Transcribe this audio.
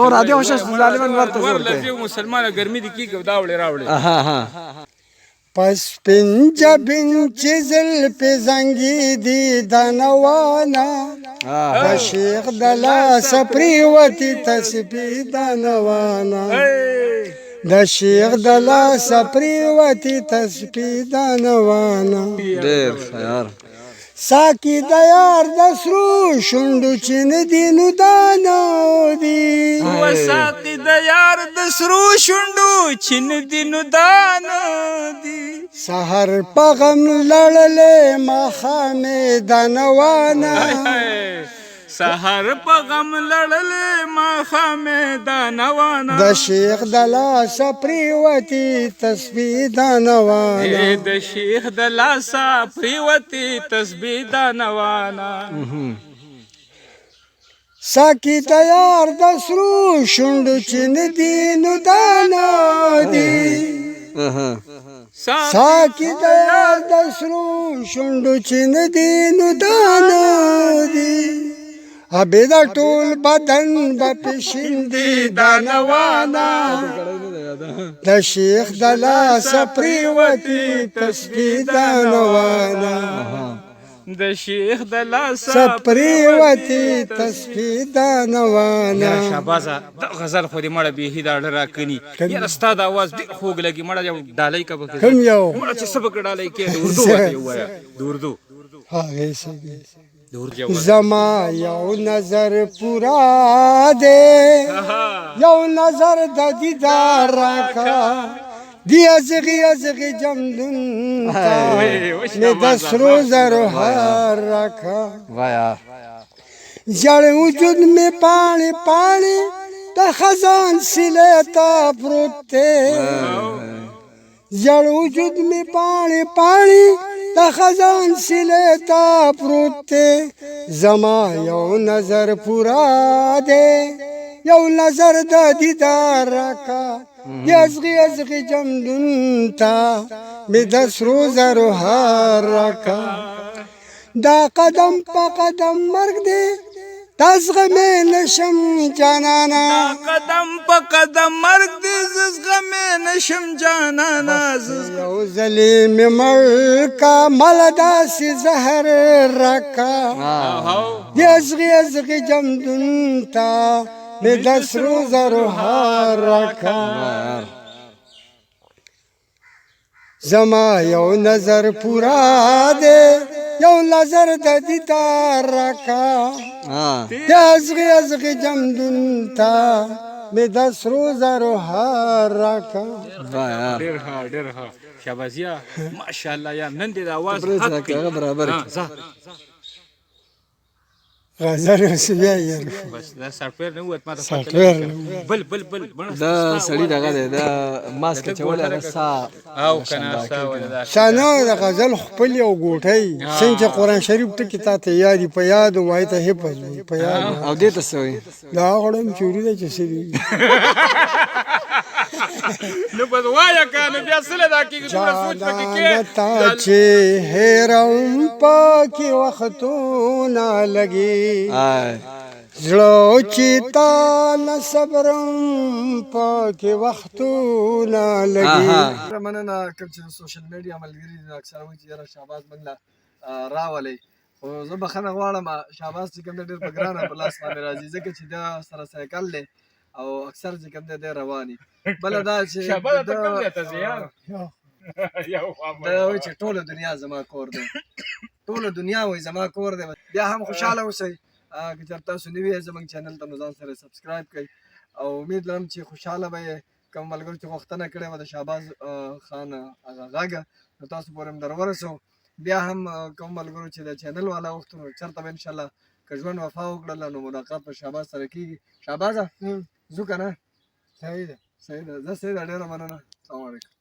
اور عادي وشه ظالمان ورته زور ورله دی مسلمان ګرمي دي کیږي دا وړي راوړي پس پنجه بنچ زل پی زنگی دی دانوانا د شیخ دلا سپریوتی تسبی دانوانا د شیخ دلا سپریوتی تسبی دانوانا ډیر خیر ساکی د یار د سرو شونډو چین دینو دانو دی و ساقي د یار د سرو شونډو چین دینو دانو دی سحر پغم لړلې ماخامې دانوانا سحر په غم لړلې ماښامې دانوانا د شیخ د لاسه پریوتې تسبیح دانوانا د شیخ د لاسه پریوتې تسبیح دانوانا ساکی تیار د سرو شونډو چین دینو دانا دی ساکی تیار د سرو شونډو چین دینو دانا دی ابی دا ټول بدن با پیشندی دانوانا د شیخ د لاسه پریوتې تسبیح دانوانا د شیخ د لاسه پریوتې تسبیح دانوانا یا شهبازه د غزل خو دې مړه بیخي دا ډېر راکني یاره ستا د اواز ډېر خوږ لګي مړه یو ډالۍ که به کوم یو مړه چې څه به ډالۍ کې د اردو ورته ووایه د اردو هغې زما یو نظر پورا دے یو نظر د دیدار راکا دی ازغی ازغی جمدن تا می د سرو زرو هار راکا جڑ وجود میں پانی پانی د خزان سلے تا پروت تے جڑ وجود میں پانی پانی د خزان سلے تا پروت تے زما یو نظر پورا دے یو نظر د دیدار راکا دی ازغی ازغی جمدن تا می د سرو زرو هار راکا دا قدم پا قدم مرگ دے تزغمې نشم جانانا قدم په قدم مرګ دې زغمې نشم جانانا یو ځلې مې مړ کا مل داسې زهر راکا د ازغي ازغي جمدون تا مې د سرو زرو هار راکا زما یو نظر پورا دے یو نظر د دیدار راکا د ازغي ازغي جمدون تا مې د سرو زرو هار راکا ډېر ښه ډېر ښه شهبازیه ماشاءالله یا نن دې د اواز حق کوي برابر غزل اوس بیا یې بس دا سافټویر نه ووت ما ته سافټویر بل دا سړی دغه دی دا ماسک اچولی هغه سا او کنه سا ولا شانو د غزل خپل یو ګوټی څنګه چې قرآن شریف ټکي تا ته یادي په یاد وای ته حفظ وي په یاد او دې ته څه وایي دا غړم چوری ده چې سړي نو بس وایه که نو بیا څه له دا کېږي دومره سوچ پکې کې تا چې هیروم پاکې وختونه لګي زړه چې تا نه صبرم پاکې وختونه لګي مننه کوم چې سوشل میډیا ملګري دي اکثره وایي چې یاره شهباز موږ له راولئ خو زه بخښنه غواړم شهباز چې کوم دی ډېر په ګرانه په لاس باندې راځي ځکه چې دا سره سایکل دی او اکثر چې کوم دی دی رواني بله دا چې شهبازه ته کوم ځای ته ځې دا وایي چې ټوله دنیا زما کور دی ټوله دنیا وایي زما کور دی بیا هم خوشحاله اوسئ که چېرته تاسو نوي یې زموږ چینل ته نو ځان سره سبسکرایب کړئ او امید لرم چې خوشحاله به یې کوم ملګرو چې غوښتنه کړې وه د شهباز خان هغه غږ نو تاسو پورې هم در ورسو بیا هم کوم ملګرو چې د چینل والا غوښتو نو چېرته به انشاءالله که ژوند وفا وکړله نو ملاقات به شهباز سره کېږي شهبازه ځو که نه صحیح ده صحیح ده زه صحیح ده ډېره مننه السلام علیکم